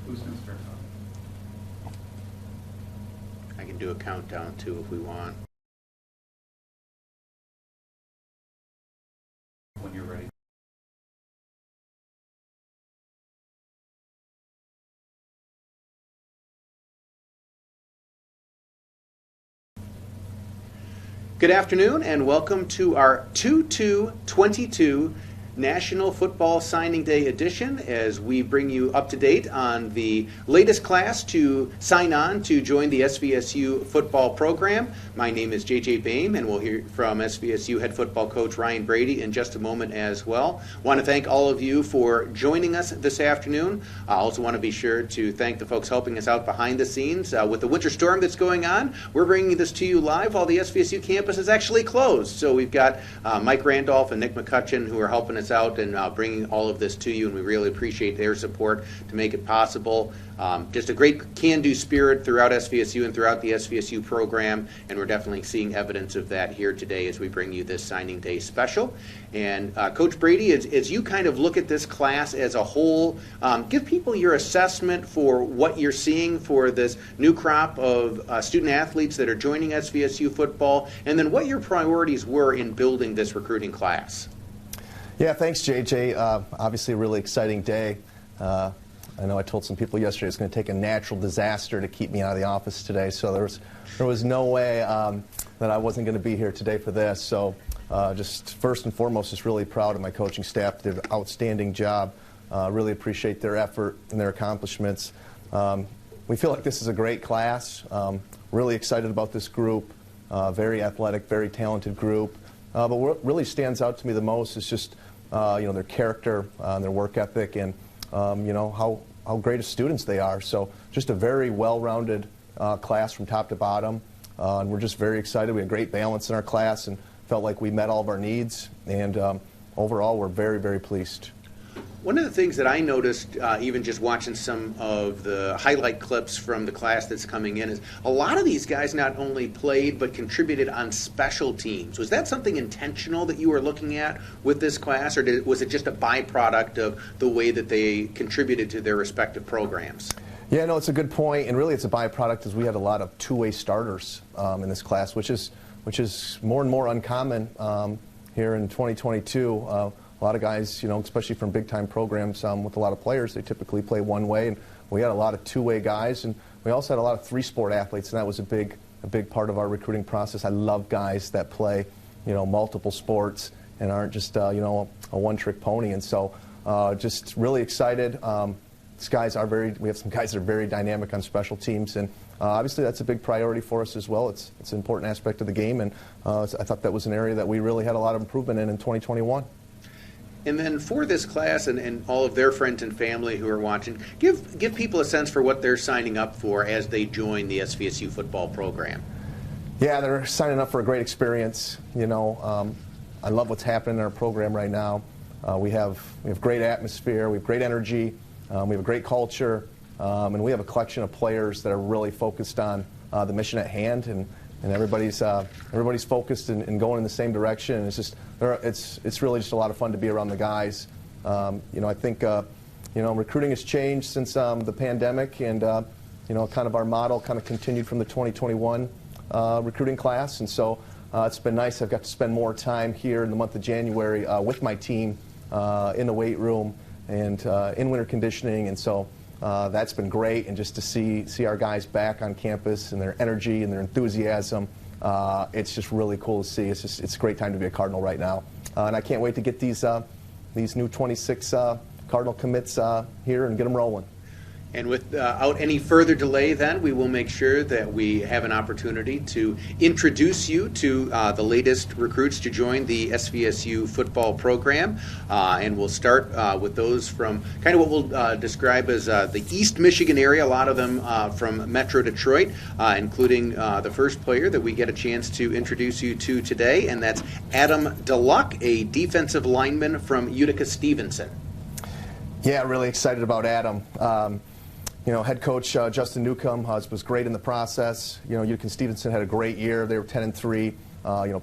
Who's going to start talking? I can do a countdown too if we want. When you're ready. Good afternoon and welcome to our 2-2-22 National Football Signing Day edition as we bring you up to date on the latest class to sign on to join the SVSU football program. My name is JJ Boehm and we'll hear from SVSU head football coach Ryan Brady in just a moment as well. Want to thank all of you for joining us this afternoon. I also want to be sure to thank the folks helping us out behind the scenes. With the winter storm that's going on, we're bringing this to you live while the SVSU campus is actually closed. So we've got Mike Randolph and Nick McCutcheon who are helping us out and bringing all of this to you, and we really appreciate their support to make it possible. Just a great can-do spirit throughout SVSU and throughout the SVSU program, and we're definitely seeing evidence of that here today as we bring you this signing day special. And Coach Brady, as you kind of look at this class as a whole, give people your assessment for what you're seeing for this new crop of student athletes that are joining SVSU football, and then what your priorities were in building this recruiting class. Yeah, thanks, JJ. Obviously a really exciting day. I know I told some people yesterday it's going to take a natural disaster to keep me out of the office today, so there was no way that I wasn't going to be here today for this. So just first and foremost, just really proud of my coaching staff. They did an outstanding job. Really appreciate their effort and their accomplishments. We feel like this is a great class. Really excited about this group. Very athletic, very talented group. But what really stands out to me the most is just their character, their work ethic, and how great of students they are. So just a very well-rounded class from top to bottom, and we're just very excited. We had great balance in our class and felt like we met all of our needs, and overall we're very, very pleased. One of the things that I noticed, even just watching some of the highlight clips from the class that's coming in, is a lot of these guys not only played but contributed on special teams. Was that something intentional that you were looking at with this class, or was it just a byproduct of the way that they contributed to their respective programs? Yeah, no, it's a good point, and really it's a byproduct as we had a lot of two-way starters in this class, which is more and more uncommon here in 2022. A lot of guys, especially from big-time programs with a lot of players, they typically play one way, and we had a lot of two-way guys, and we also had a lot of three-sport athletes, and that was a big part of our recruiting process. I love guys that play, multiple sports and aren't just, a one-trick pony, and so just really excited. We have some guys that are very dynamic on special teams, and obviously that's a big priority for us as well. It's an important aspect of the game, and I thought that was an area that we really had a lot of improvement in 2021. And then for this class and all of their friends and family who are watching, give people a sense for what they're signing up for as they join the SVSU football program. Yeah, they're signing up for a great experience. I love what's happening in our program right now. We have great atmosphere, we have great energy, we have a great culture, and we have a collection of players that are really focused on the mission at hand, and everybody's focused and going in the same direction. And it's really just a lot of fun to be around the guys. I think recruiting has changed since the pandemic, and kind of our model kind of continued from the 2021 recruiting class, and so it's been nice. I've got to spend more time here in the month of January with my team in the weight room and in winter conditioning, and so that's been great. And just to see our guys back on campus and their energy and their enthusiasm, it's just really cool to see. It's a great time to be a Cardinal right now, and I can't wait to get these new 26 Cardinal commits here and get them rolling. And without any further delay, then, we will make sure that we have an opportunity to introduce you to the latest recruits to join the SVSU football program. And we'll start with those from kind of what we'll describe as the East Michigan area, a lot of them from Metro Detroit, including the first player that we get a chance to introduce you to today, and that's Adam DeLuck, a defensive lineman from Utica-Stevenson. Yeah, really excited about Adam. Head coach Justin Newcomb was great in the process. Utica-Stevenson had a great year. They were 10-3.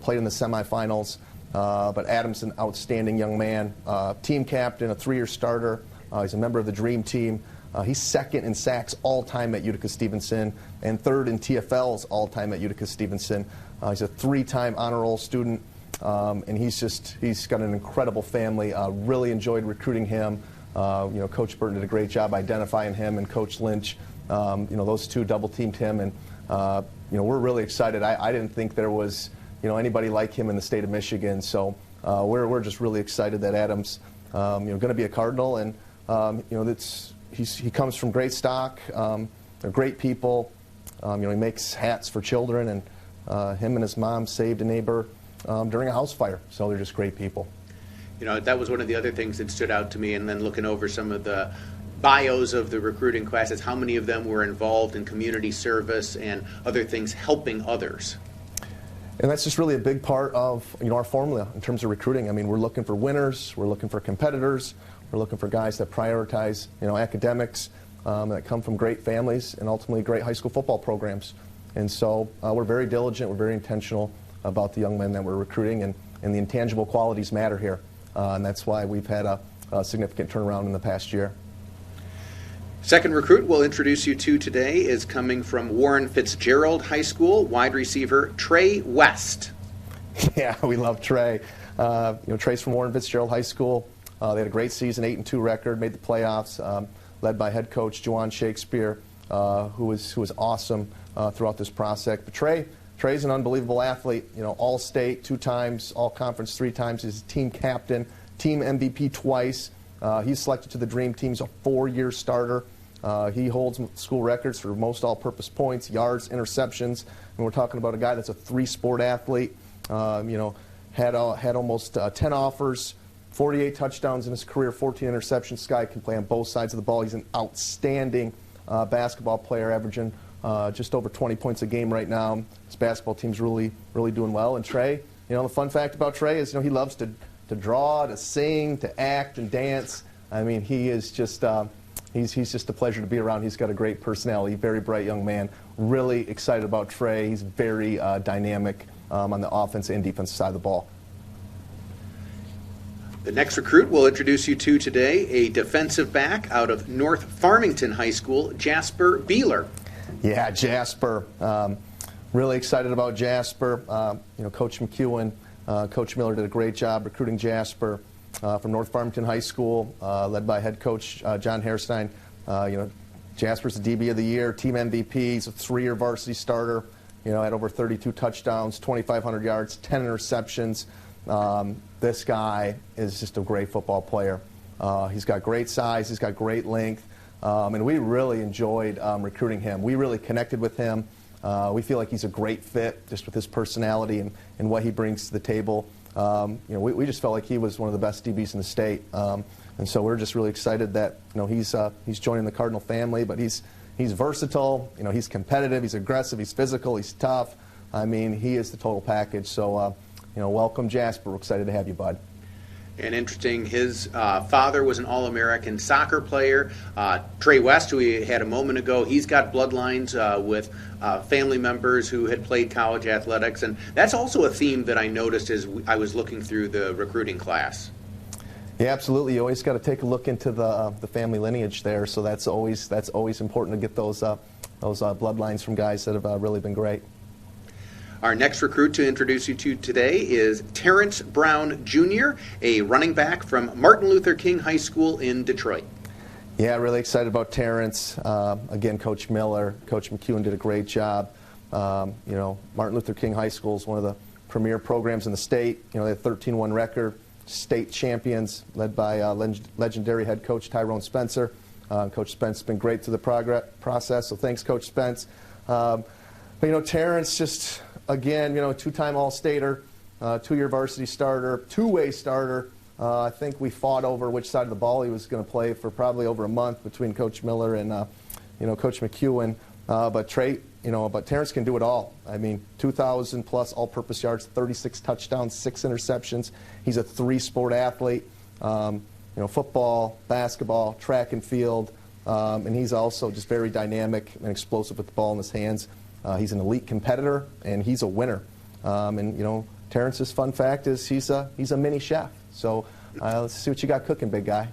Played in the semifinals. But Adam's an outstanding young man. Team captain, a 3-year starter. He's a member of the Dream Team. He's second in sacks all-time at Utica-Stevenson and third in TFLs all-time at Utica-Stevenson. He's a 3-time honor roll student, and he's got an incredible family. Really enjoyed recruiting him. Coach Burton did a great job identifying him, and Coach Lynch, those two double-teamed him, and we're really excited. I didn't think there was anybody like him in the state of Michigan, so we're just really excited that Adam's going to be a Cardinal, and he comes from great stock. They're great people. He makes hats for children, and him and his mom saved a neighbor during a house fire. So they're just great people. That was one of the other things that stood out to me, and then looking over some of the bios of the recruiting classes, how many of them were involved in community service and other things, helping others. And that's just really a big part of our formula in terms of recruiting. I mean, we're looking for winners, we're looking for competitors, we're looking for guys that prioritize academics, that come from great families and ultimately great high school football programs. And so we're very diligent, we're very intentional about the young men that we're recruiting, and the intangible qualities matter here. And that's why we've had a significant turnaround in the past year. Second recruit we'll introduce you to today is coming from Warren Fitzgerald High School, wide receiver Trey West. Yeah, we love Trey. Trey's from Warren Fitzgerald High School. They had a great season, 8-2 record, made the playoffs, led by head coach Juwan Shakespeare, who was awesome throughout this process. But Trey's an unbelievable athlete. All-state 2 times, all-conference 3 times. He's team captain, team MVP twice. He's selected to the Dream Team. He's a 4-year starter. He holds school records for most all-purpose points, yards, interceptions. And we're talking about a guy that's a 3-sport athlete. Had almost 10 offers, 48 touchdowns in his career, 14 interceptions. This guy can play on both sides of the ball. He's an outstanding basketball player, averaging just over 20 points a game right now. His basketball team's really doing well. And Trey, the fun fact about Trey is he loves to draw, to sing, to act, and dance. I mean, he is just he's just a pleasure to be around. He's got a great personality, very bright young man. Really excited about Trey. He's very dynamic on the offense and defensive side of the ball. The next recruit we'll introduce you to today, a defensive back out of North Farmington High School, Jasper Beeler. Yeah, Jasper. Really excited about Jasper. Coach McEwen, Coach Miller did a great job recruiting Jasper from North Farmington High School, led by head coach John Hairstein. Jasper's the DB of the year, team MVP. He's a 3-year varsity starter. Had over 32 touchdowns, 2,500 yards, 10 interceptions. This guy is just a great football player. He's got great size, he's got great length, and we really enjoyed recruiting him. We really connected with him. We feel like he's a great fit just with his personality and what he brings to the table. We just felt like he was one of the best DBs in the state, and so we're just really excited that he's joining the Cardinal family. But he's versatile. He's competitive. He's aggressive. He's physical. He's tough. I mean, he is the total package. So welcome, Jasper. We're excited to have you, bud. And interesting, his father was an All-American soccer player. Trey West, who we had a moment ago, he's got bloodlines with family members who had played college athletics. And that's also a theme that I noticed as I was looking through the recruiting class. Yeah, absolutely. You always got to take a look into the family lineage there. So that's always important to get those bloodlines from guys that have really been great. Our next recruit to introduce you to today is Terrence Brown Jr., a running back from Martin Luther King High School in Detroit. Yeah, really excited about Terrence. Again, Coach Miller, Coach McEwen did a great job. Martin Luther King High School is one of the premier programs in the state. They had 13-1 record, state champions, led by legendary head coach Tyrone Spencer. Coach Spence has been great through the process, so thanks, Coach Spence. But Terrence just, again, 2-time All-Stater, 2-year varsity starter, 2-way starter. I think we fought over which side of the ball he was going to play for probably over a month between Coach Miller and Coach McEwen. But Terrence can do it all. I mean, 2,000 plus all-purpose yards, 36 touchdowns, 6 interceptions. He's a 3-sport athlete. Football, basketball, track and field, and he's also just very dynamic and explosive with the ball in his hands. He's an elite competitor, and he's a winner. Terrence's fun fact is he's a mini chef. So let's see what you got cooking, big guy.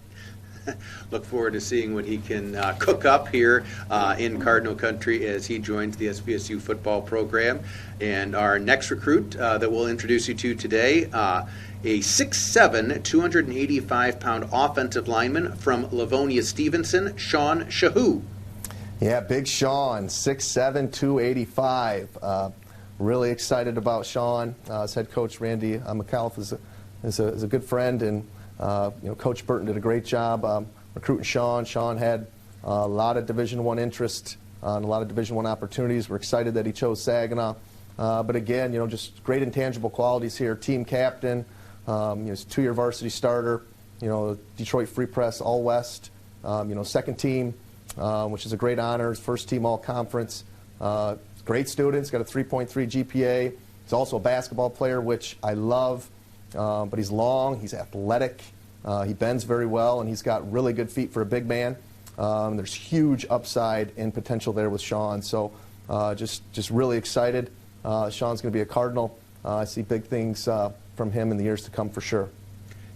look forward to seeing what he can cook up here in Cardinal Country as he joins the SVSU football program. And our next recruit that we'll introduce you to today, a 6'7", 285-pound offensive lineman from Livonia Stevenson, Sean Shahu. Yeah, Big Sean, 6'7", 285. Really excited about Sean. His head coach, Randy McAuliffe, is a good friend, and Coach Burton did a great job recruiting Sean. Sean had a lot of Division I interest and a lot of Division I opportunities. We're excited that he chose Saginaw. But again, just great intangible qualities here. Team captain, he's a 2-year varsity starter, Detroit Free Press All-West, second team, which is a great honor. His first team All-Conference. Great student. He's got a 3.3 GPA. He's also a basketball player, which I love. But he's long, he's athletic, he bends very well, and he's got really good feet for a big man. There's huge upside and potential there with Sean. So just really excited. Sean's going to be a Cardinal. I see big things from him in the years to come for sure.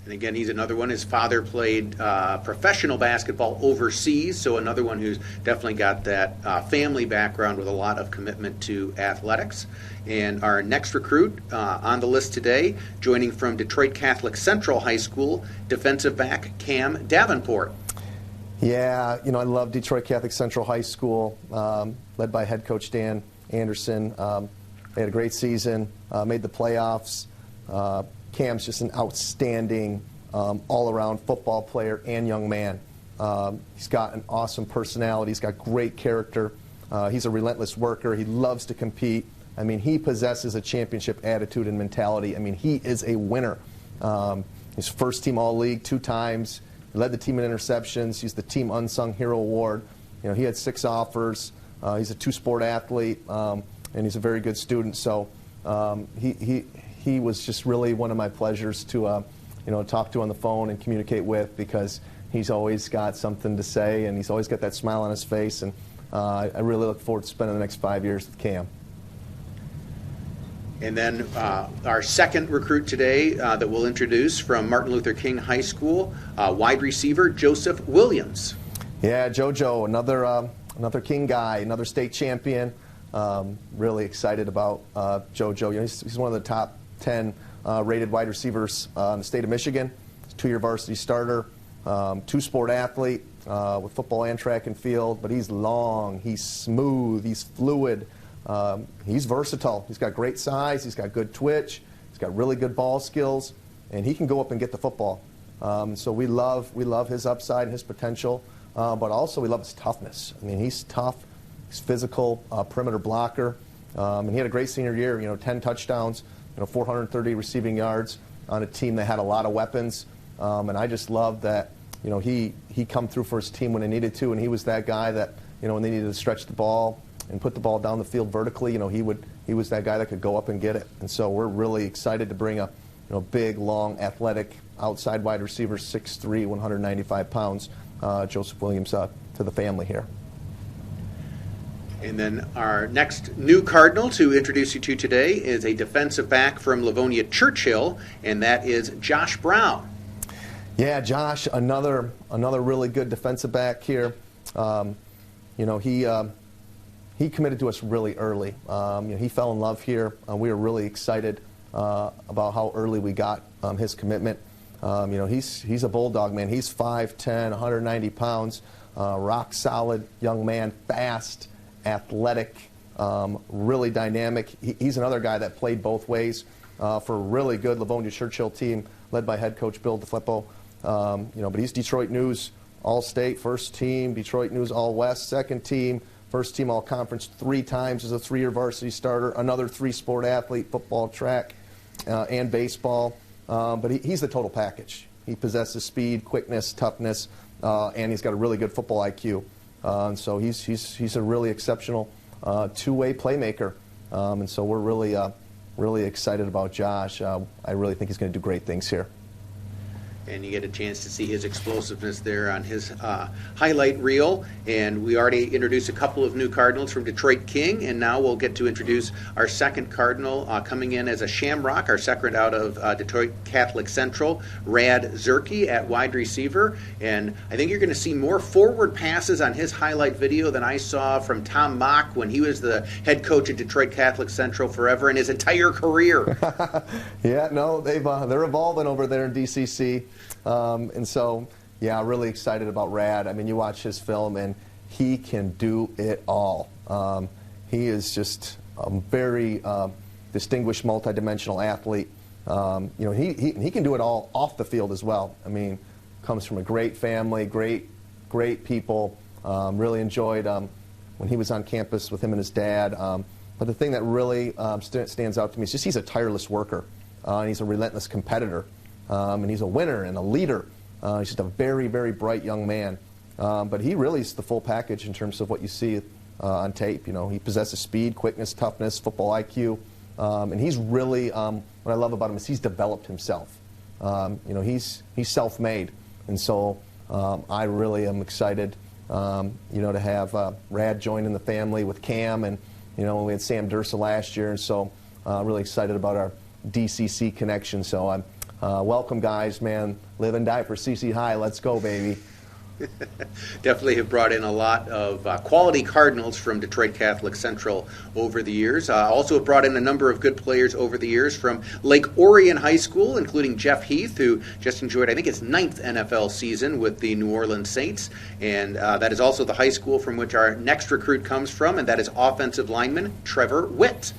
And again, he's another one. His father played professional basketball overseas, so another one who's definitely got that family background with a lot of commitment to athletics. And our next recruit on the list today, joining from Detroit Catholic Central High School, defensive back Cam Davenport. Yeah, I love Detroit Catholic Central High School, led by head coach Dan Anderson. They had a great season, made the playoffs. Cam's just an outstanding all-around football player and young man. He's got an awesome personality. He's got great character. He's a relentless worker. He loves to compete. I mean, he possesses a championship attitude and mentality. I mean, he is a winner. He's first team All-League 2 times. He led the team in interceptions. He's the team Unsung Hero Award. He had 6 offers. He's a 2-sport athlete, and he's a very good student. So he was just really one of my pleasures to talk to on the phone and communicate with, because he's always got something to say, and he's always got that smile on his face. And I really look forward to spending the next 5 years with Cam. And then our second recruit today that we'll introduce from Martin Luther King High School, wide receiver Joseph Williams. Yeah, JoJo, another King guy, another state champion. Really excited about JoJo. He's one of the top 10 rated wide receivers in the state of Michigan. He's a 2-year varsity starter, 2-sport athlete with football and track and field. But he's long, he's smooth, he's fluid. He's versatile. He's got great size. He's got good twitch. He's got really good ball skills, and he can go up and get the football. So we love his upside and his potential, but also we love his toughness. I mean, he's tough. He's physical, perimeter blocker, and he had a great senior year. 10 touchdowns, 430 receiving yards on a team that had a lot of weapons. And I just love that. He come through for his team when they needed to, and he was that guy that when they needed to stretch the ball and put the ball down the field vertically, he was that guy that could go up and get it. And so we're really excited to bring a big, long, athletic outside wide receiver, 6'3", 195 pounds, Joseph Williams to the family here. And then our next new Cardinal to introduce you to today is a defensive back from Livonia Churchill, and that is Josh Brown. Yeah, Josh, another really good defensive back here. He committed to us really early. He fell in love here. We were really excited about how early we got his commitment. He's a bulldog, man. He's 5'10", 190 pounds, rock solid young man, fast, athletic, really dynamic. He's another guy that played both ways for a really good Livonia Churchill team led by head coach Bill DeFlippo. But he's Detroit News All-State, first team, Detroit News All-West, second team, first team All-Conference 3 times as a 3-year varsity starter, another 3-sport athlete, football, track, and baseball. But he's the total package. He possesses speed, quickness, toughness, and he's got a really good football IQ. And so he's a really exceptional 2-way playmaker. And so we're really excited about Josh. I really think he's going to do great things here. And you get a chance to see his explosiveness there on his highlight reel. And we already introduced a couple of new Cardinals from Detroit King, and now we'll get to introduce our second Cardinal coming in as a Shamrock, our second out of Detroit Catholic Central, Rad Zerke at wide receiver. And I think you're going to see more forward passes on his highlight video than I saw from Tom Mock when he was the head coach at Detroit Catholic Central forever in his entire career. Yeah, no, they're evolving over there in DCC. And so, yeah, really excited about Rad. I mean, you watch his film, and he can do it all. He is just a very distinguished, multidimensional athlete. He can do it all off the field as well. I mean, comes from a great family, great people. Really enjoyed when he was on campus with him and his dad. But the thing that really stands out to me is just he's a tireless worker. And he's a relentless competitor. And he's a winner and a leader. He's just a very, very bright young man. But he really is the full package in terms of what you see on tape. You know, he possesses speed, quickness, toughness, football IQ. And he's really, what I love about him is he's developed himself. He's self-made. And so I really am excited, to have Rad join in the family with Cam. And, we had Sam Dursa last year. And so really excited about our DCC connection. So I'm welcome, guys, man. Live and die for CC High. Let's go, baby. Definitely have brought in a lot of quality Cardinals from Detroit Catholic Central over the years. Also have brought in a number of good players over the years from Lake Orion High School, including Jeff Heath, who just enjoyed, I think, his 9th NFL season with the New Orleans Saints. And that is also the high school from which our next recruit comes from, and that is offensive lineman Trevor Witt.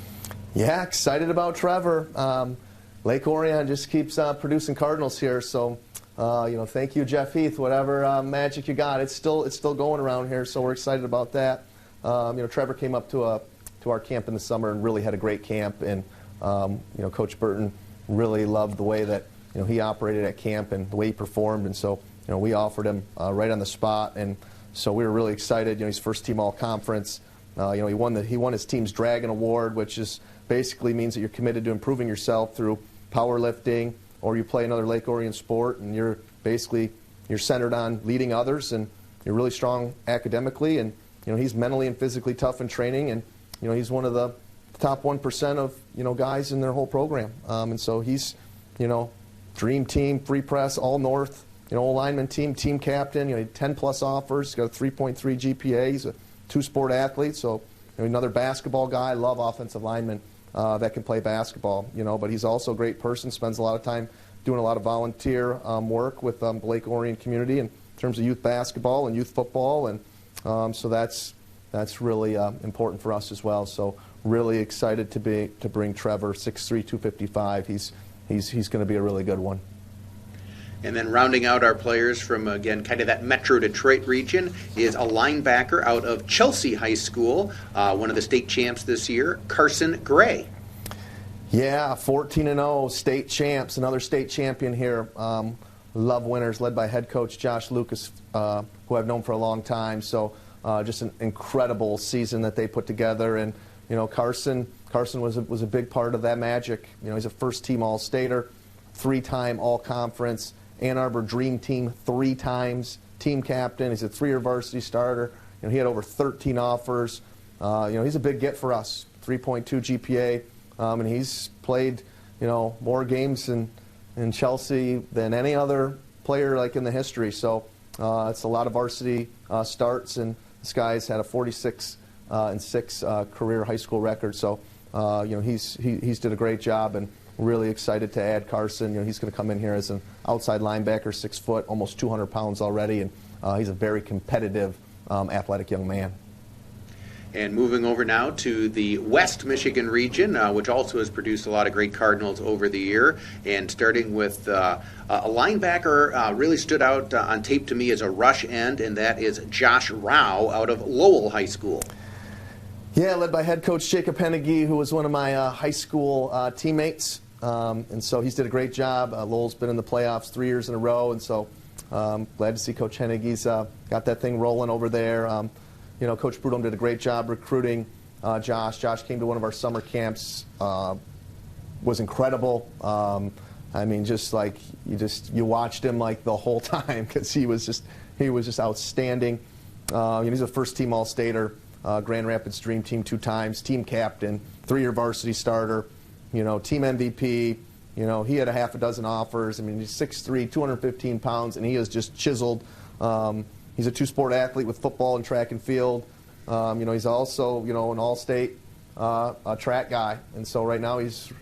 Yeah, excited about Trevor. Lake Orion just keeps producing Cardinals here, so thank you, Jeff Heath. Whatever magic you got, it's still going around here, so we're excited about that. Trevor came up to our camp in the summer and really had a great camp, and Coach Burton really loved the way that he operated at camp and the way he performed, and so we offered him right on the spot, and so we were really excited. He's first team all conference. He won his team's Dragon Award, which is basically means that you're committed to improving yourself through powerlifting, or you play another Lake Orion sport, and you're centered on leading others, and you're really strong academically, and he's mentally and physically tough in training, and he's one of the top 1% of guys in their whole program, and so he's dream team, free press, all North, lineman team captain. He had 10+ offers. He's got a 3.3 GPA. He's a 2-sport athlete, so another basketball guy. Love offensive linemen that can play basketball, but he's also a great person, spends a lot of time doing a lot of volunteer work with the Lake Orion community in terms of youth basketball and youth football, and so that's really important for us as well. So really excited to bring Trevor, 6'3", 255. He's going to be a really good one. And then rounding out our players from, again, kind of that Metro Detroit region is a linebacker out of Chelsea High School, one of the state champs this year, Carson Gray. Yeah, 14-0 state champs, another state champion here. Love winners, led by head coach Josh Lucas, who I've known for a long time. So just an incredible season that they put together. And, Carson was a big part of that magic. He's a first-team All-Stater, 3-time All-Conference, Ann Arbor Dream Team 3 times, team captain. He's a 3-year varsity starter. He had over 13 offers. He's a big get for us, 3.2 GPA, and he's played, more games in Chelsea than any other player like in the history. So it's a lot of varsity starts, and this guy's had a 46-6 career high school record. So he's did a great job, and really excited to add Carson. He's going to come in here as an outside linebacker, 6 foot, almost 200 pounds already, and he's a very competitive, athletic young man. And moving over now to the West Michigan region, which also has produced a lot of great Cardinals over the year. And starting with a linebacker really stood out on tape to me as a rush end, and that is Josh Rao out of Lowell High School. Yeah, led by head coach Jacob Hennigy, who was one of my high school teammates. And so he's did a great job. Lowell's been in the playoffs 3 years in a row, and so glad to see Coach Hennigy's got that thing rolling over there. Coach Prudhomme did a great job recruiting Josh. Josh came to one of our summer camps, was incredible. I mean, just like you watched him like the whole time because he was just outstanding. He's a first-team All-Stater, Grand Rapids Dream Team 2 times, team captain, 3-year varsity starter, team MVP. He had a half a dozen offers. I mean, he's 6'3", 215 pounds, and he is just chiseled. He's a 2-sport athlete with football and track and field. He's also, an all-state track guy. And so right now he's,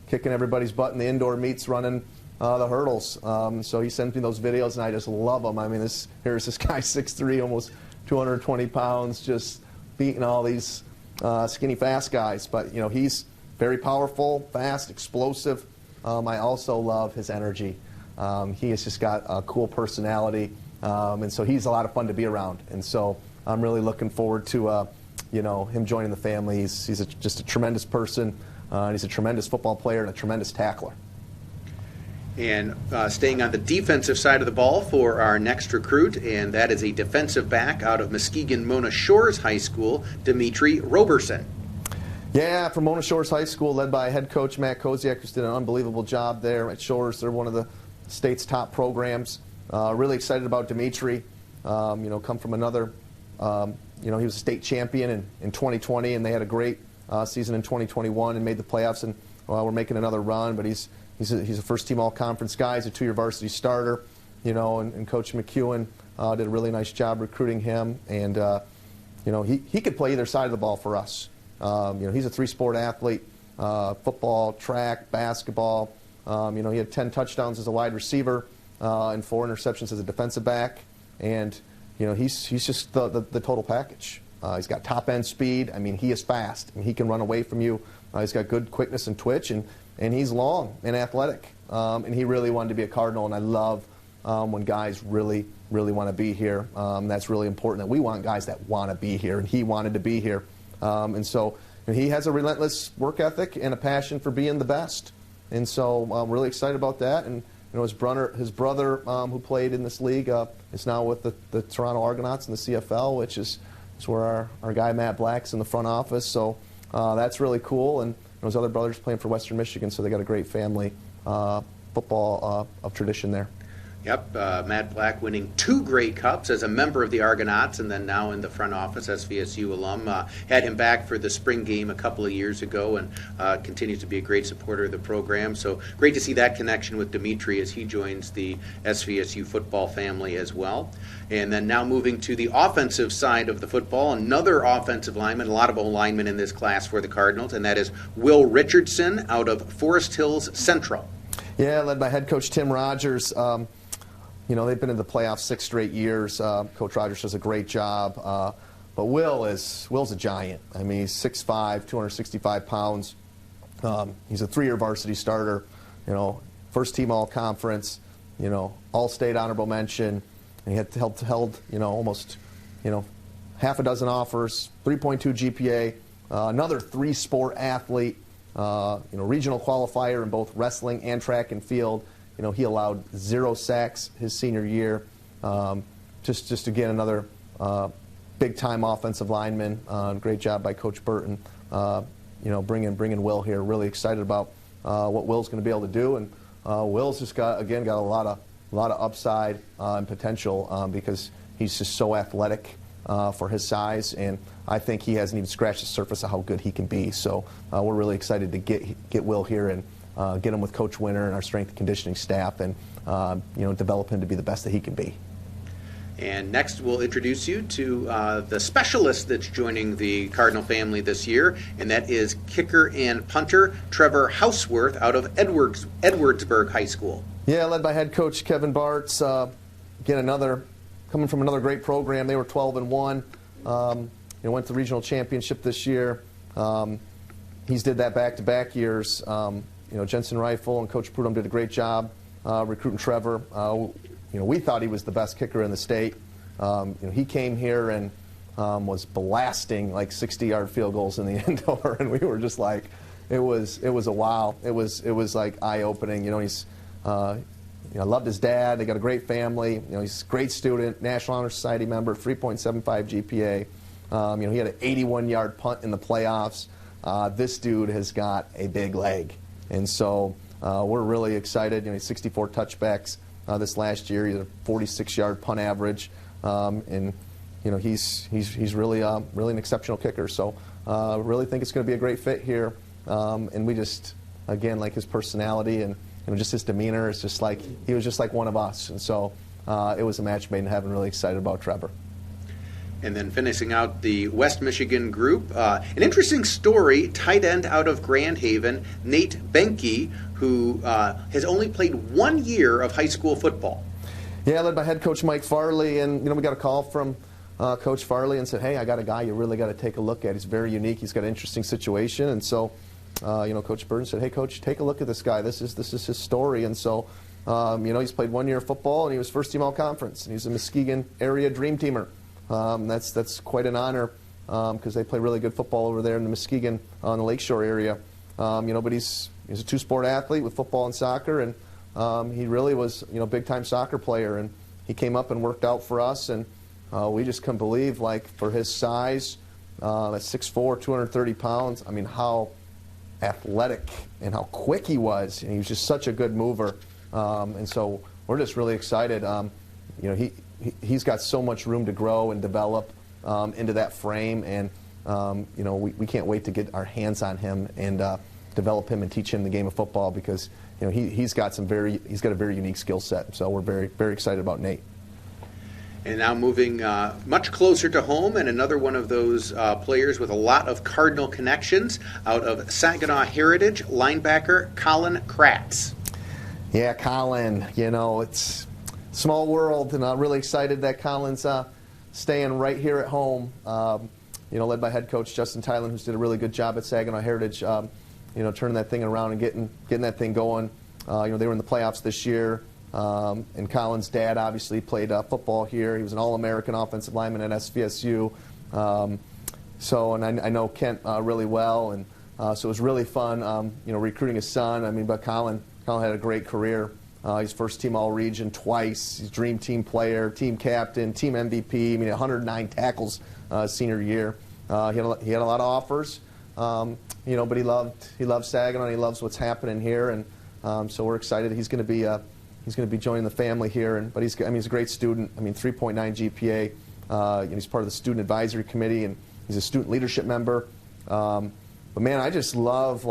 kicking everybody's butt in the indoor meets running the hurdles. So he sends me those videos, and I just love them. I mean, here's this guy, 6'3", almost 220 pounds, just beating all these skinny, fast guys. But, he's very powerful, fast, explosive. I also love his energy. He has just got a cool personality, and so he's a lot of fun to be around. And so I'm really looking forward to, him joining the family. He's just a tremendous person. He's a tremendous football player and a tremendous tackler. And staying on the defensive side of the ball for our next recruit, and that is a defensive back out of Muskegon Mona Shores High School, Dimitri Roberson. Yeah, from Mona Shores High School, led by head coach Matt Koziak, who's did an unbelievable job there at Shores. They're one of the state's top programs. Really excited about Dimitri. Come from another, he was a state champion in 2020, and they had a great season in 2021 and made the playoffs, and we're making another run. But he's a first-team all-conference guy. He's a 2-year varsity starter, and Coach McEwen did a really nice job recruiting him. And, he could play either side of the ball for us. He's a 3-sport athlete, football, track, basketball. He had 10 touchdowns as a wide receiver and 4 interceptions as a defensive back. And, he's just the total package. He's got top-end speed. I mean, he is fast. I mean, he can run away from you. He's got good quickness and twitch, and he's long and athletic. And he really wanted to be a Cardinal, and I love when guys really, really want to be here. That's really important, that we want guys that want to be here, and he wanted to be here. And so he has a relentless work ethic and a passion for being the best. And so I'm really excited about that. And his brother who played in this league is now with the Toronto Argonauts in the CFL, which is where our guy Matt Black's in the front office. So that's really cool. And his other brother's playing for Western Michigan, so they got a great family football of tradition there. Yep, Matt Black winning 2 Grey Cups as a member of the Argonauts, and then now in the front office, SVSU alum. Had him back for the spring game a couple of years ago, and continues to be a great supporter of the program. So great to see that connection with Dimitri as he joins the SVSU football family as well. And then now moving to the offensive side of the football, another offensive lineman, a lot of O-linemen in this class for the Cardinals, and that is Will Richardson out of Forest Hills Central. Yeah, led by head coach Tim Rogers. They've been in the playoffs 6 straight years. Coach Rogers does a great job. But Will's a giant. I mean, he's 6'5", 265 pounds. He's a 3-year varsity starter, first team all-conference, all-state honorable mention. And he had held almost, half a dozen offers, 3.2 GPA, another 3-sport athlete, regional qualifier in both wrestling and track and field. He allowed 0 sacks his senior year. Just again, another big-time offensive lineman. Great job by Coach Burton. Bringing Will here. Really excited about what Will's going to be able to do. And Will's just got a lot of upside and potential because he's just so athletic for his size. And I think he hasn't even scratched the surface of how good he can be. So we're really excited to get Will here and get him with Coach Winter and our strength and conditioning staff, and develop him to be the best that he can be. And next, we'll introduce you to the specialist that's joining the Cardinal family this year, and that is kicker and punter Trevor Houseworth out of Edwardsburg High School. Yeah, led by head coach Kevin Bartz. Again, coming from another great program. They were 12-1. Went to the regional championship this year. He's did that back-to-back years. Jensen Rifle and Coach Prudhomme did a great job recruiting Trevor. We thought he was the best kicker in the state. He came here and was blasting like 60-yard field goals in the indoor, and we were just like, it was a wow. It was like eye-opening. He's loved his dad. They got a great family. He's a great student, National Honor Society member, 3.75 GPA. He had an 81-yard punt in the playoffs. This dude has got a big leg. And so we're really excited. You know, he's 64 touchbacks this last year. He had a 46-yard punt average, and you know, he's really really an exceptional kicker. So really think it's going to be a great fit here. And we just, again, like his personality and just his demeanor. It's just like he was just like one of us. And so it was a match made in heaven. Really excited about Trevor. And then finishing out the West Michigan group, an interesting story, tight end out of Grand Haven, Nate Benke, who has only played 1 year of high school football. Yeah, led by head coach Mike Farley, and we got a call from Coach Farley and said, hey, I got a guy you really got to take a look at. He's very unique. He's got an interesting situation. And so, Coach Burton said, hey, Coach, take a look at this guy. This is his story. And so, he's played 1 year of football, and he was first team all-conference. And he's a Muskegon area dream teamer. That's quite an honor because they play really good football over there in the Muskegon, on the Lakeshore area. But he's a two-sport athlete with football and soccer, and he really was a big-time soccer player. And he came up and worked out for us, and we just couldn't believe, like, for his size, at 6'4", 230 pounds, I mean, how athletic and how quick he was. And he was just such a good mover. And so we're just really excited. He's got so much room to grow and develop into that frame, and we can't wait to get our hands on him and develop him and teach him the game of football because he's got a very unique skill set. So we're very, very excited about Nate. And now moving much closer to home, and another one of those players with a lot of Cardinal connections, out of Saginaw Heritage, linebacker Colin Kratz. Yeah, Colin, it's small world, and I'm really excited that Colin's staying right here at home. Led by head coach Justin Tylen, who's did a really good job at Saginaw Heritage. Turning that thing around and getting that thing going. They were in the playoffs this year, and Colin's dad obviously played football here. He was an All-American offensive lineman at SVSU. And I know Kent really well, and so it was really fun. Recruiting his son. But Colin had a great career. He's first team All-Region twice. He's dream team player, team captain, team MVP. 109 tackles senior year. He had a lot of offers, but he loved Saginaw, and he loves what's happening here, and so we're excited. He's going to be joining the family here, but he's a great student. 3.9 GPA. He's part of the student advisory committee, and he's a student leadership member. But man, I just love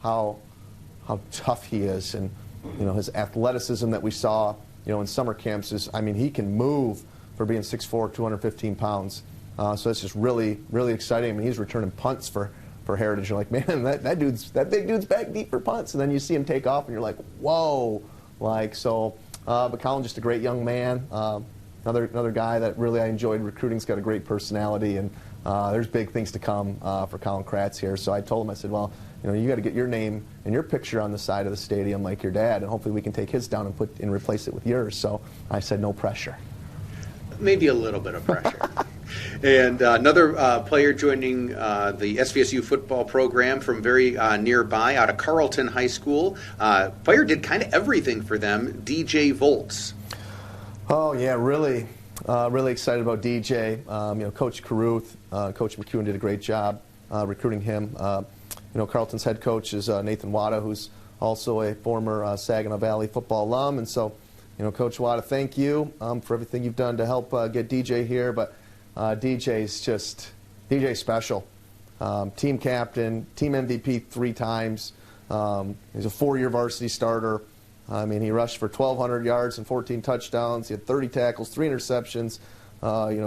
how tough he is, and his athleticism that we saw, in summer camps is, he can move for being 6'4", 215 pounds. So it's just really, really exciting. He's returning punts for Heritage. You're like, man, that big dude's back deep for punts. And then you see him take off, and you're like, whoa. But Colin, just a great young man. Another guy that really I enjoyed recruiting. He's got a great personality, and there's big things to come for Colin Kratz here. So I told him, I said, well, you got to get your name and your picture on the side of the stadium like your dad, and hopefully we can take his down and replace it with yours. So I said, no pressure. Maybe a little bit of pressure. And another player joining the SVSU football program from very nearby, out of Carleton High School. Player did kind of everything for them, DJ Volts. Oh, yeah, really excited about DJ. Coach Caruth, Coach McEwen did a great job recruiting him. Carleton's head coach is Nathan Wada, who's also a former Saginaw Valley football alum. And so, Coach Wada, thank you for everything you've done to help get DJ here. But DJ's special. Team captain, team MVP 3 times. He's a 4-year varsity starter. He rushed for 1,200 yards and 14 touchdowns. He had 30 tackles, 3 interceptions.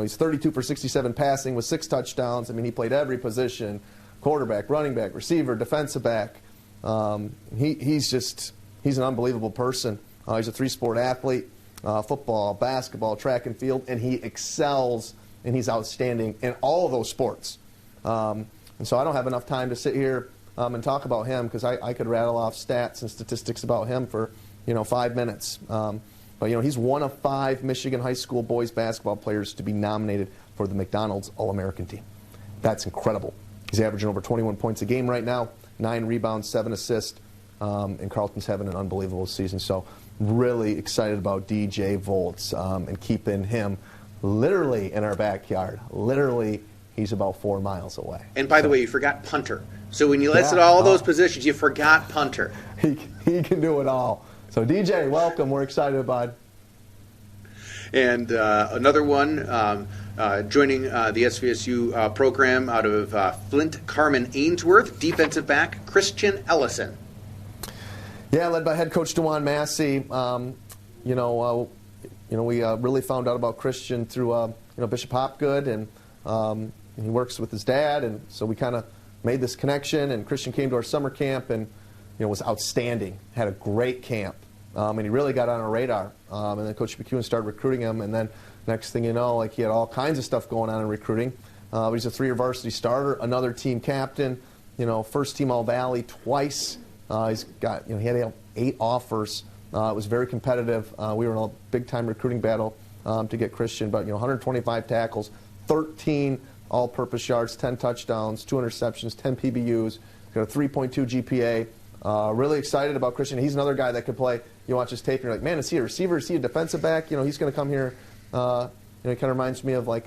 He's 32 for 67 passing with 6 touchdowns. He played every position: quarterback, running back, receiver, defensive back. He's an unbelievable person. He's a 3-sport athlete: football, basketball, track and field, and he excels, and he's outstanding in all of those sports. And so I don't have enough time to sit here and talk about him, because I could rattle off stats and statistics about him for 5 minutes. But he's one of 5 Michigan high school boys basketball players to be nominated for the McDonald's All-American team. That's incredible. He's averaging over 21 points a game right now, 9 rebounds, 7 assists, and Carleton's having an unbelievable season. So really excited about DJ Volts and keeping him literally in our backyard. Literally, he's about 4 miles away. And by the way, you forgot punter. So when you listed Yeah. all those positions, you forgot punter. He can do it all. So DJ, welcome. We're excited, bud. And another one joining the SVSU program out of Flint Carmen Ainsworth, defensive back Christian Ellison. Yeah, led by head coach DeJuan Massey. We really found out about Christian through Bishop Hopgood, and he works with his dad, and so we kind of made this connection. And Christian came to our summer camp and was outstanding. Had a great camp, and he really got on our radar. And then Coach McEwen started recruiting him, and then next thing you know, he had all kinds of stuff going on in recruiting. But he's a 3-year varsity starter, another team captain, first team All Valley twice. He's got he had 8 offers. It was very competitive. We were in a big-time recruiting battle to get Christian, but 125 tackles, 13 all-purpose yards, 10 touchdowns, 2 interceptions, 10 PBUs. Got a 3.2 GPA. Really excited about Christian. He's another guy that could play. You watch his tape and you're like, man, is he a receiver? Is he a defensive back? He's going to come here. It kind of reminds me of like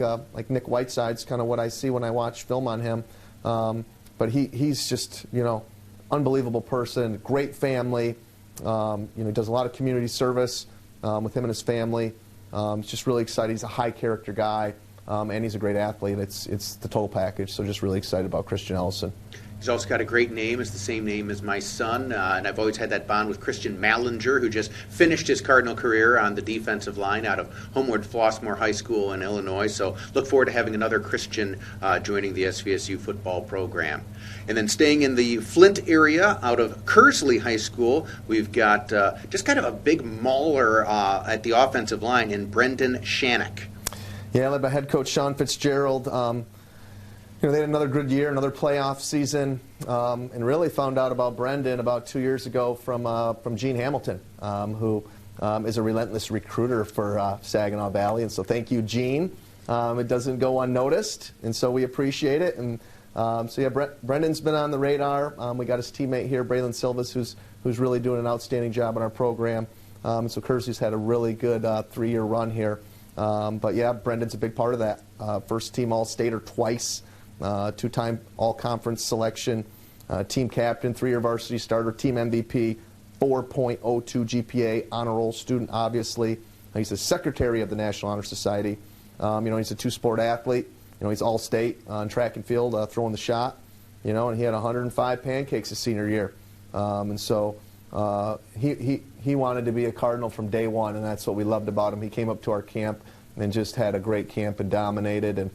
Nick Whiteside's kind of what I see when I watch film on him. But he's just unbelievable person, great family. He does a lot of community service with him and his family. Just really excited. He's a high character guy, and he's a great athlete. It's the total package. So just really excited about Christian Ellison. He's also got a great name. It's the same name as my son, and I've always had that bond with Christian Mallinger, who just finished his Cardinal career on the defensive line out of Homeward Flossmoor High School in Illinois. So look forward to having another Christian joining the SVSU football program. And then staying in the Flint area, out of Kearsley High School, we've got just kind of a big mauler at the offensive line in Brendan Shannock. Yeah, led by head coach Sean Fitzgerald. They had another good year, another playoff season, and really found out about Brendan about 2 years ago from Gene Hamilton, who is a relentless recruiter for Saginaw Valley. And so thank you, Gene. It doesn't go unnoticed, and so we appreciate it. And Brendan's been on the radar. We got his teammate here, Braylon Silvas, who's really doing an outstanding job in our program. So Kearsley's had a really good 3-year run here. But yeah, Brendan's a big part of that. First team All-Stater twice. 2-time all-conference selection, team captain, 3-year varsity starter, team MVP, 4.02 GPA, honor roll student, obviously. He's the secretary of the National Honor Society. He's a 2-sport athlete. He's all-state on track and field, throwing the shot. And he had 105 pancakes his senior year. And so he wanted to be a Cardinal from day one, and that's what we loved about him. He came up to our camp and just had a great camp and dominated. And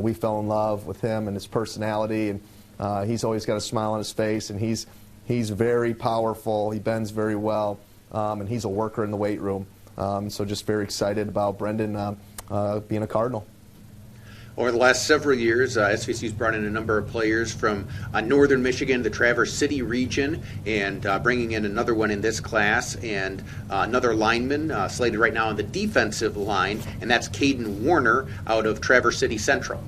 we fell in love with him and his personality, and he's always got a smile on his face, and he's very powerful. He bends very well, and he's a worker in the weight room. So just very excited about Brendan being a Cardinal. Over the last several years, SVSU's brought in a number of players from northern Michigan, the Traverse City region, and bringing in another one in this class, and another lineman slated right now on the defensive line, and that's Caden Warner out of Traverse City Central.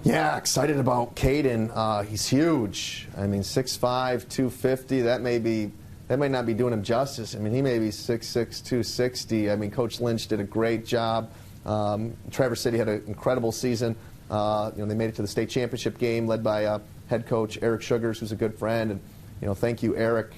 Yeah, excited about Caden. He's huge. I mean, 6'5", 250. That might not be doing him justice. I mean, he may be 6'6", 260. I mean, Coach Lynch did a great job. Traverse City had an incredible season. They made it to the state championship game, led by head coach Eric Sugars, who's a good friend. And thank you, Eric.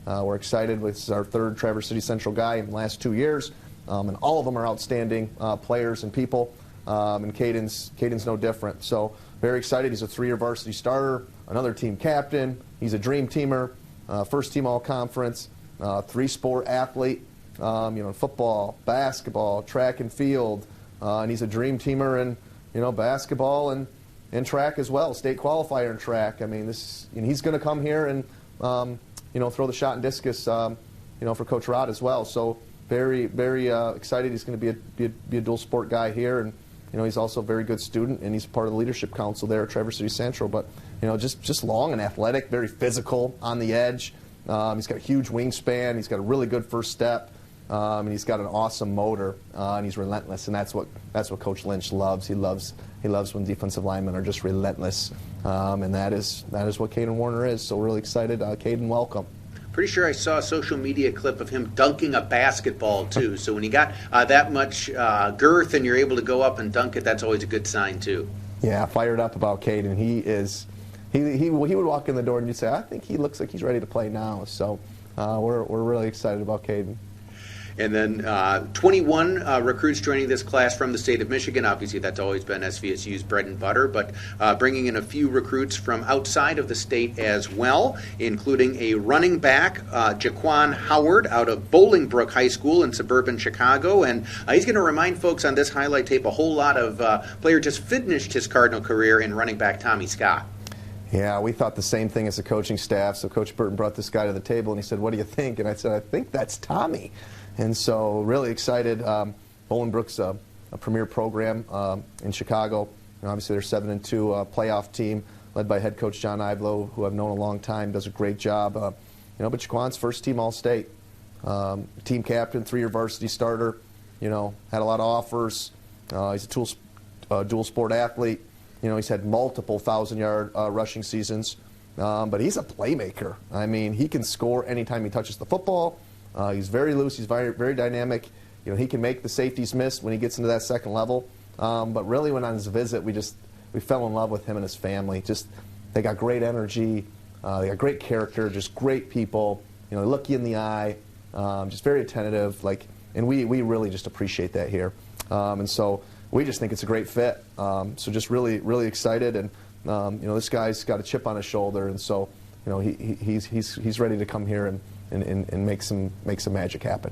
We're excited. This is our 3rd Traverse City Central guy in the last 2 years, and all of them are outstanding players and people. And Caden's no different. So very excited. He's a 3-year varsity starter, another team captain. He's a dream teamer, first team all conference, 3-sport athlete. In football, basketball, track and field. And he's a dream teamer in, basketball and track as well, state qualifier in track. I mean, he's going to come here and, throw the shot and discus, for Coach Rod as well. So very, very excited. He's going to be a dual sport guy here. And, he's also a very good student, and he's part of the leadership council there at Traverse City Central. But, just long and athletic, very physical on the edge. He's got a huge wingspan. He's got a really good first step. And he's got an awesome motor, and he's relentless, and that's what Coach Lynch loves. He loves when defensive linemen are just relentless, and that is what Caden Warner is. So we're really excited. Caden, welcome. Pretty sure I saw a social media clip of him dunking a basketball too. So when you got that much girth and you're able to go up and dunk it, that's always a good sign too. Yeah, fired up about Caden. He would walk in the door and you'd say, I think he looks like he's ready to play now. So we're really excited about Caden. And then 21 recruits joining this class from the state of Michigan. Obviously, that's always been SVSU's bread and butter, but bringing in a few recruits from outside of the state as well, including a running back, Jaquan Howard, out of Bolingbrook High School in suburban Chicago. And he's going to remind folks on this highlight tape a whole lot of player just finished his Cardinal career in running back Tommy Scott. Yeah, we thought the same thing as the coaching staff. So Coach Burton brought this guy to the table and he said, what do you think? And I said, I think that's Tommy. And so really excited. Bolingbrook's a premier program in Chicago. And obviously they're 7-2 playoff team led by head coach John Ivelo, who I've known a long time, does a great job. But Jaquan's first team All-State. Team captain, 3-year varsity starter, had a lot of offers. He's a dual sport athlete. He's had multiple 1,000-yard rushing seasons. But he's a playmaker. I mean, he can score anytime he touches the football. He's very loose. He's very, very dynamic. He can make the safeties miss when he gets into that second level. But really, when on his visit, we fell in love with him and his family. They got great energy. They got great character. Just great people. They look you in the eye. Just very attentive. And we really just appreciate that here. And so we just think it's a great fit. So just really, really excited. And this guy's got a chip on his shoulder. And so he's ready to come here and make some magic happen.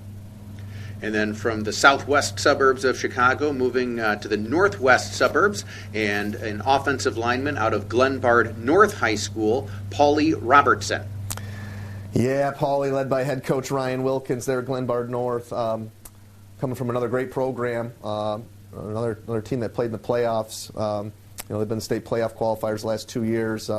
And then from the southwest suburbs of Chicago, moving to the northwest suburbs, and an offensive lineman out of Glenbard North High School, Paulie Robertson. Yeah, Paulie, led by head coach Ryan Wilkins there at Glenbard North, coming from another great program, another team that played in the playoffs. They've been state playoff qualifiers the last 2 years.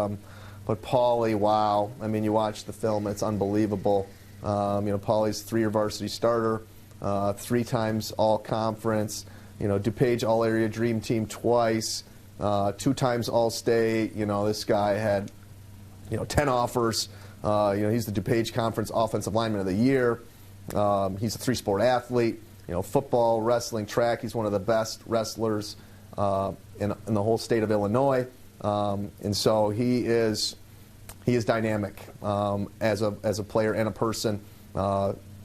But Paulie, wow. I mean, you watch the film, it's unbelievable. Paulie's 3-year varsity starter, 3 times all-conference, DuPage all-area dream team twice, 2 times all-state. This guy had, 10 offers. He's the DuPage Conference Offensive Lineman of the Year. He's a 3-sport athlete. Football, wrestling, track. He's one of the best wrestlers in the whole state of Illinois. And so he is dynamic as a player and a person.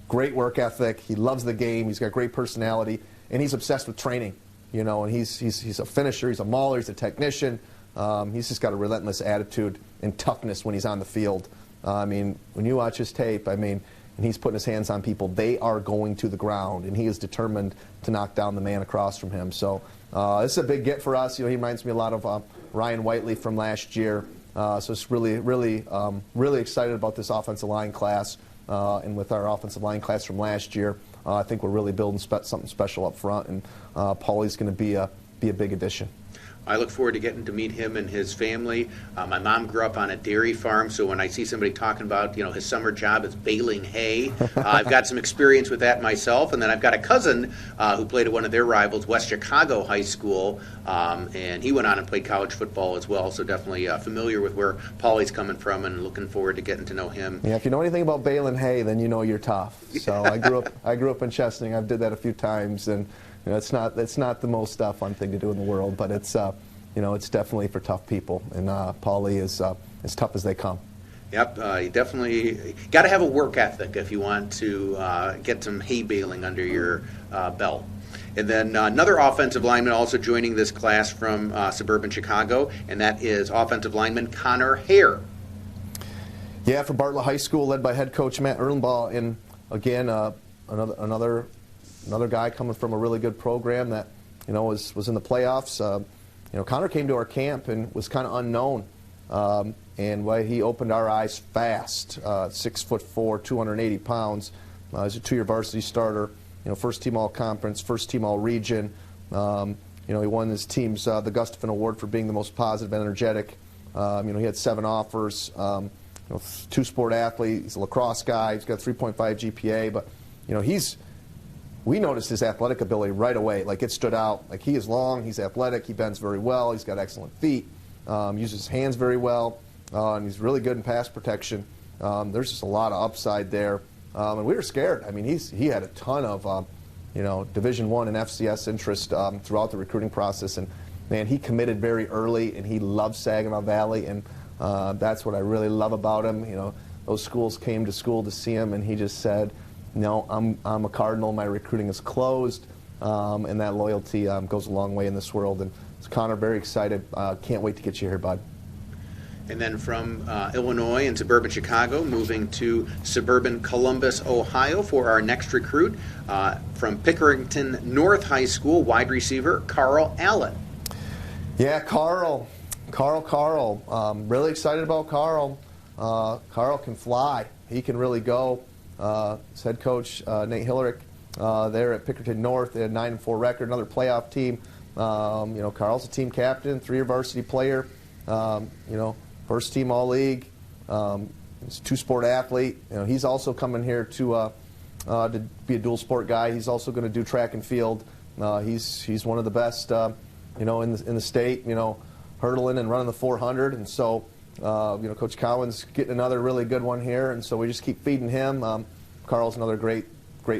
Great work ethic. He loves the game. He's got great personality, and he's obsessed with training. And he's a finisher. He's a mauler. He's a technician. He's just got a relentless attitude and toughness when he's on the field. When you watch his tape, and he's putting his hands on people, they are going to the ground, and he is determined to knock down the man across from him. So this is a big get for us. He reminds me a lot of Ryan Whiteley from last year. So it's really, really, really excited about this offensive line class. And with our offensive line class from last year, I think we're really building something special up front, and Paulie's going to be a big addition. I look forward to getting to meet him and his family. My mom grew up on a dairy farm, so when I see somebody talking about, his summer job is baling hay, I've got some experience with that myself. And then I've got a cousin who played at one of their rivals, West Chicago High School, and he went on and played college football as well. So definitely familiar with where Paulie's coming from, and looking forward to getting to know him. Yeah, if you know anything about baling hay, then you know you're tough. So I grew up in Chesaning. I've did that a few times, and it's not the most fun thing to do in the world, but it's it's definitely for tough people, and Paulie is as tough as they come. Yep, you definitely got to have a work ethic if you want to get some hay baling under your belt. And then another offensive lineman also joining this class from suburban Chicago, and that is offensive lineman Connor Hare. Yeah, for Bartlett High School, led by head coach Matt Erlenbaugh, and again another guy coming from a really good program that was in the playoffs. Connor came to our camp and was kind of unknown, and he opened our eyes fast. 6'4", 280 pounds. He's a 2-year varsity starter. First team all conference, first team all region. He won his team's the Gustafson Award for being the most positive and energetic. He had 7 offers. 2-sport athlete. He's a lacrosse guy. He's got 3.5 GPA, but we noticed his athletic ability right away. It stood out. He is long, he's athletic, he bends very well, he's got excellent feet, uses his hands very well, and he's really good in pass protection. There's just a lot of upside there, and we were scared. He had a ton of Division I and FCS interest throughout the recruiting process, and man, he committed very early, and he loves Saginaw Valley, and that's what I really love about him. You know, those schools came to school to see him, and he just said, no, I'm a Cardinal. My recruiting is closed, and that loyalty goes a long way in this world. And so, Connor, very excited. Can't wait to get you here, bud. And then from Illinois and suburban Chicago, moving to suburban Columbus, Ohio for our next recruit from Pickerington North High School, wide receiver Carl Allen. Yeah, Carl. Really excited about Carl. Carl can fly. He can really go. His head coach, Nate Hillerick, there at Pickerington North, they had a 9-4 record, another playoff team. You know, Carl's a team captain, 3-year varsity player. You know, first team All-League. He's a two-sport athlete. You know, he's also coming here to be a dual sport guy. He's also going to do track and field. He's one of the best, you know, in the state. You know, hurdling and running the 400, and so you know, Coach Cowan's getting another really good one here, and so we just keep feeding him. Carl's another great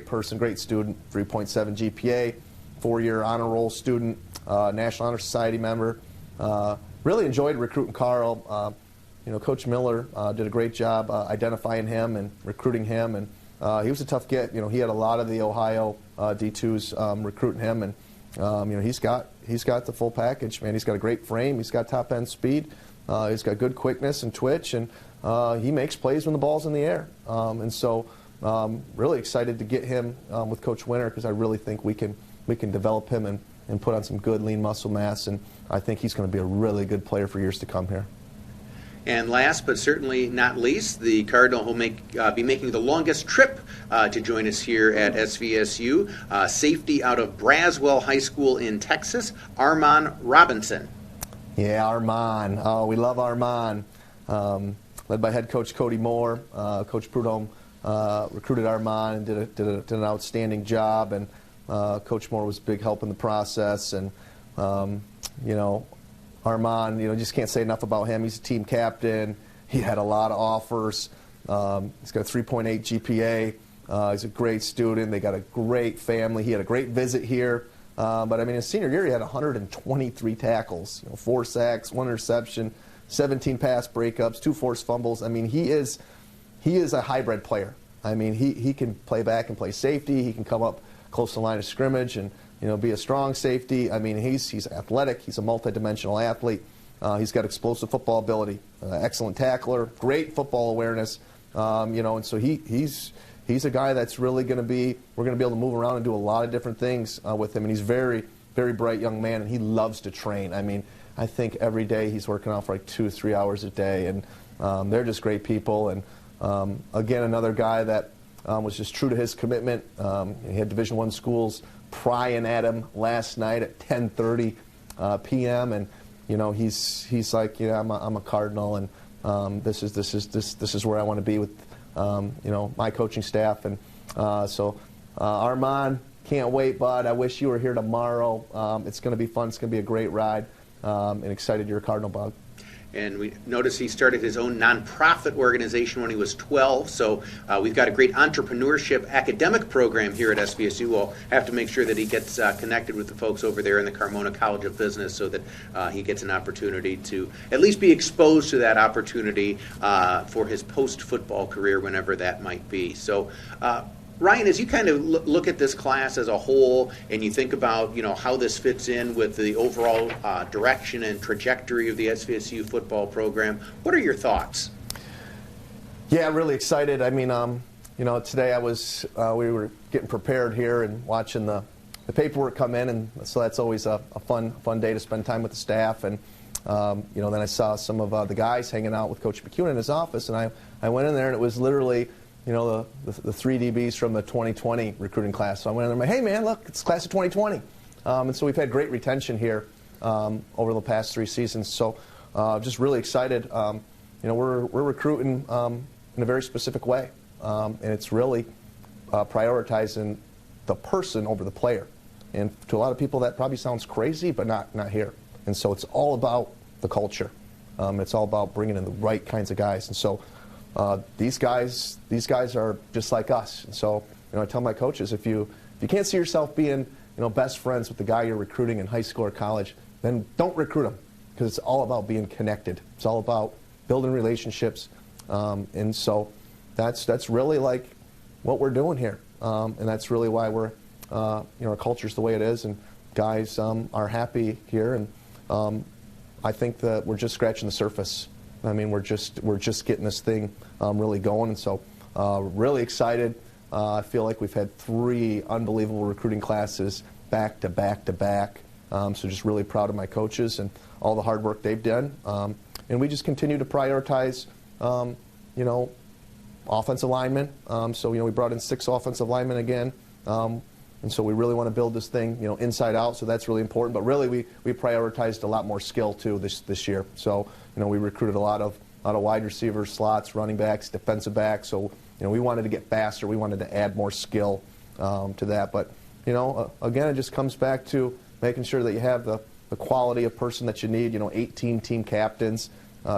person, great student, 3.7 GPA, 4-year honor roll student, National Honor Society member. Really enjoyed recruiting Carl. You know, Coach Miller did a great job identifying him and recruiting him, and he was a tough get. You know, he had a lot of the Ohio D2s recruiting him, and you know, he's got the full package, man. He's got a great frame. He's got top end speed. He's got good quickness and twitch, and he makes plays when the ball's in the air. And so, really excited to get him with Coach Winter, because I really think we can develop him and put on some good lean muscle mass, and I think he's going to be a really good player for years to come here. And last but certainly not least, the Cardinal will be making the longest trip to join us here at SVSU. Safety out of Braswell High School in Texas, Armon Robinson. Yeah, Armon. Oh, we love Armon. Led by head coach Cody Moore. Coach Prudhomme recruited Armon and did an outstanding job. And Coach Moore was a big help in the process. And you know, Armon, you know, just can't say enough about him. He's a team captain. He had a lot of offers. He's got a 3.8 GPA. He's a great student. They got a great family. He had a great visit here. But I mean, his senior year, he had 123 tackles, you know, 4 sacks, 1 interception, 17 pass breakups, 2 forced fumbles. I mean, he is a hybrid player. I mean, he can play back and play safety. He can come up close to the line of scrimmage and, you know, be a strong safety. I mean, he's athletic. He's a multidimensional athlete. He's got explosive football ability, excellent tackler, great football awareness. You know, and so he's a guy that's really going to be, we're going to be able to move around and do a lot of different things with him. And he's very, very bright young man, and he loves to train. I mean, I think every day he's working out for like 2 or 3 hours a day, and they're just great people. And again, another guy that was just true to his commitment. He had Division I schools prying at him last night at 10:30 p.m. And you know, he's like, you know, I'm a Cardinal, and this is where I want to be with you know, my coaching staff. And so Armon, can't wait, bud. I wish you were here tomorrow. It's going to be fun. It's going to be a great ride, and excited you're a Cardinal, bud. And we noticed he started his own nonprofit organization when he was 12. So we've got a great entrepreneurship academic program here at SVSU. We'll have to make sure that he gets connected with the folks over there in the Carmona College of Business, so that he gets an opportunity to at least be exposed to that opportunity for his post-football career, whenever that might be. So Ryan, as you kind of look at this class as a whole, and you think about, you know, how this fits in with the overall direction and trajectory of the SVSU football program, what are your thoughts? Yeah, really excited. I mean, you know, today I was, we were getting prepared here and watching the paperwork come in, and so that's always a fun day to spend time with the staff. And you know, then I saw some of the guys hanging out with Coach McEwen in his office, and I went in there, and it was literally, you know, the 3 DBs from the 2020 recruiting class. So I went in there and I'm like, hey, man, look, it's class of 2020. And so we've had great retention here over the past 3 seasons. So just really excited. You know, we're recruiting in a very specific way. And it's really prioritizing the person over the player. And to a lot of people, that probably sounds crazy, but not here. And so it's all about the culture. It's all about bringing in the right kinds of guys. And so these guys are just like us. And so, you know, I tell my coaches, if you can't see yourself being, you know, best friends with the guy you're recruiting in high school or college, then don't recruit them, because it's all about being connected. It's all about building relationships, and so that's really like what we're doing here, and that's really why we're our culture's the way it is, and guys are happy here, and I think that we're just scratching the surface. I mean, we're just getting this thing really going, and so really excited. I feel like we've had 3 unbelievable recruiting classes back to back to back. So just really proud of my coaches and all the hard work they've done. And we just continue to prioritize, offensive linemen. So we brought in 6 offensive linemen again. And so we really want to build this thing, inside out. So that's really important. But really, we prioritized a lot more skill too this year. So we recruited a lot of wide receivers, slots, running backs, defensive backs. So we wanted to get faster. We wanted to add more skill to that. But again, it just comes back to making sure that you have the quality of person that you need. 18 team captains,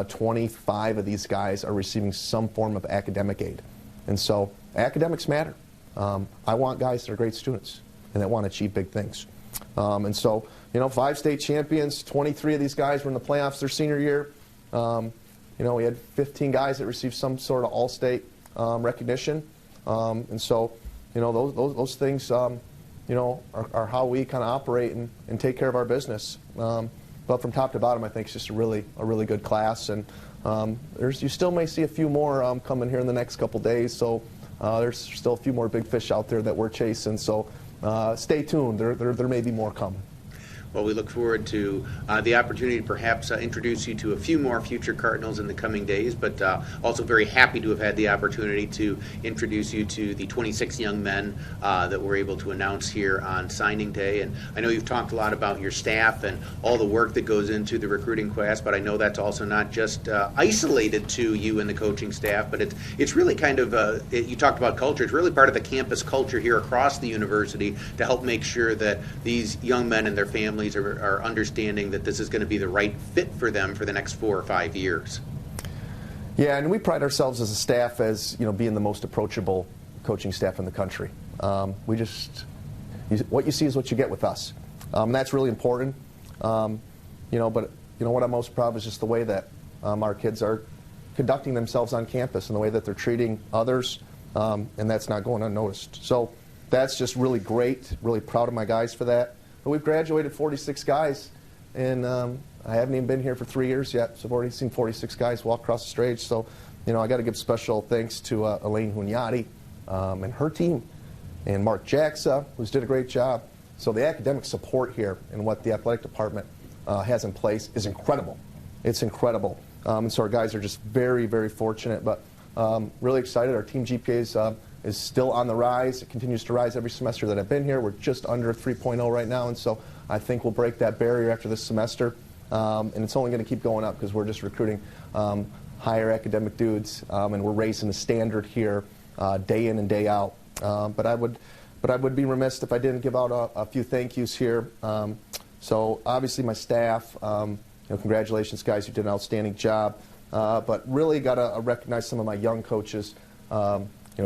25 of these guys are receiving some form of academic aid, and so academics matter. I want guys that are great students and that want to achieve big things. And so, 5 state champions, 23 of these guys were in the playoffs their senior year. We had 15 guys that received some sort of all-state recognition. And so, those things, are how we kind of operate and take care of our business. But from top to bottom, I think it's just a really good class. And you still may see a few more coming here in the next couple days. So there's still a few more big fish out there that we're chasing. So stay tuned. There may be more coming. Well, we look forward to the opportunity to perhaps introduce you to a few more future Cardinals in the coming days, but also very happy to have had the opportunity to introduce you to the 26 young men that we're able to announce here on signing day. And I know you've talked a lot about your staff and all the work that goes into the recruiting class, but I know that's also not just isolated to you and the coaching staff, but it's really kind of, you talked about culture, it's really part of the campus culture here across the university to help make sure that these young men and their families are understanding that this is going to be the right fit for them for the next 4 or 5 years. Yeah, and we pride ourselves as a staff as being the most approachable coaching staff in the country. What you see is what you get with us. That's really important. But what I'm most proud of is just the way that our kids are conducting themselves on campus and the way that they're treating others, and that's not going unnoticed. So that's just really great. Really proud of my guys for that. But we've graduated 46 guys, and I haven't even been here for 3 years yet, so I've already seen 46 guys walk across the stage. So, I got to give special thanks to Elaine Hunyadi and her team, and Mark Jacksa, who's did a great job. So the academic support here and what the athletic department has in place is incredible. It's incredible. And so our guys are just very, very fortunate, but really excited. Our team GPA is still on the rise. It continues to rise every semester that I've been here. We're just under 3.0 right now, and so I think we'll break that barrier after this semester. And it's only going to keep going up because we're just recruiting higher academic dudes, and we're raising the standard here day in and day out. But I would be remiss if I didn't give out a few thank yous here. So obviously my staff, congratulations guys, you did an outstanding job. But really got to recognize some of my young coaches.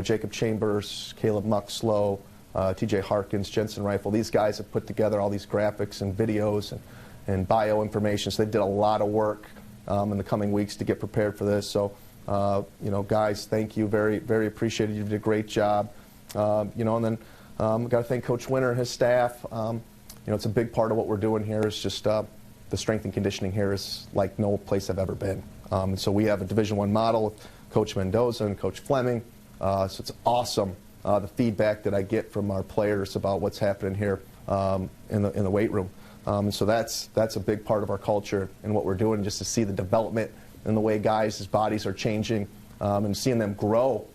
Jacob Chambers, Caleb Muxlow, TJ Harkins, Jensen Rifle. These guys have put together all these graphics and videos and bio information. So they did a lot of work in the coming weeks to get prepared for this. So, guys, thank you. Very, very appreciated. You did a great job. And then got to thank Coach Winter and his staff. It's a big part of what we're doing here is just the strength and conditioning here is like no place I've ever been. And so we have a Division I model with Coach Mendoza and Coach Fleming. So it's awesome, the feedback that I get from our players about what's happening here in the weight room. And so that's a big part of our culture and what we're doing, just to see the development and the way guys' bodies are changing and seeing them grow,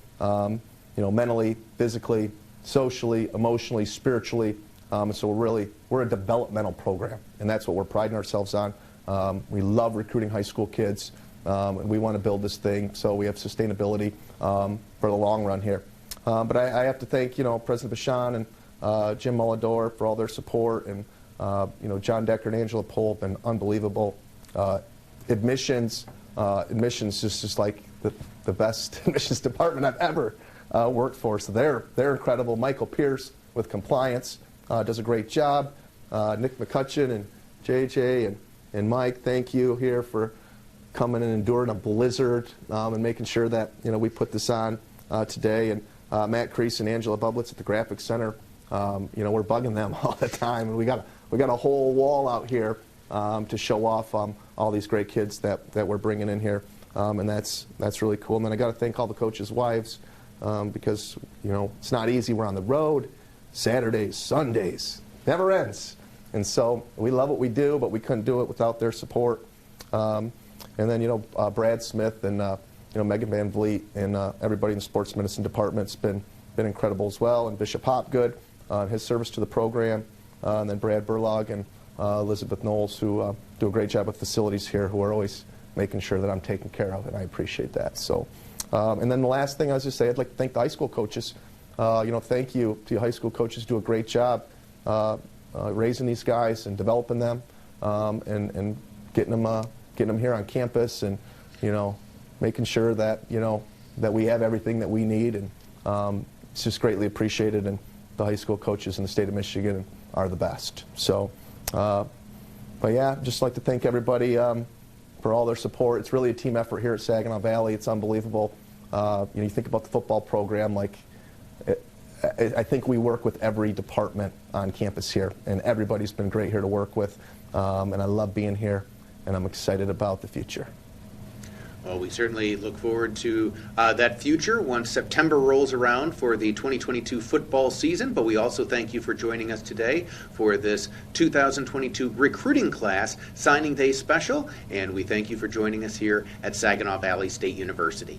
mentally, physically, socially, emotionally, spiritually. So we're a developmental program, and that's what we're priding ourselves on. We love recruiting high school kids. And we want to build this thing so we have sustainability for the long run here. But I have to thank, President Bashan and Jim Mullador for all their support, and John Decker and Angela Pohl have been unbelievable. Admissions is just like the best admissions department I've ever worked for. So they're incredible. Michael Pierce with compliance does a great job. Nick McCutcheon and JJ and Mike, thank you here for coming and enduring a blizzard and making sure that we put this on today. And Matt Crease and Angela Bublitz at the Graphics Center, we're bugging them all the time, and we got a whole wall out here to show off all these great kids that we're bringing in here, and that's really cool. And then I got to thank all the coaches' wives because it's not easy. We're on the road, Saturdays, Sundays, never ends, and so we love what we do, but we couldn't do it without their support. And then, Brad Smith and, Megan Van Vliet and everybody in the sports medicine department's been incredible as well. And Bishop Hopgood, his service to the program, and then Brad Burlog and Elizabeth Knowles, who do a great job with facilities here, who are always making sure that I'm taken care of, and I appreciate that. So, and then the last thing I was just say, I'd like to thank the high school coaches. Thank you to your high school coaches, do a great job raising these guys and developing them and getting them here on campus, and making sure that that we have everything that we need, and it's just greatly appreciated. And the high school coaches in the state of Michigan are the best. So, but yeah, just like to thank everybody for all their support. It's really a team effort here at Saginaw Valley. It's unbelievable. You think about the football program, I think we work with every department on campus here, and everybody's been great here to work with, and I love being here, and I'm excited about the future. Well, we certainly look forward to that future once September rolls around for the 2022 football season, but we also thank you for joining us today for this 2022 recruiting class signing day special, and we thank you for joining us here at Saginaw Valley State University.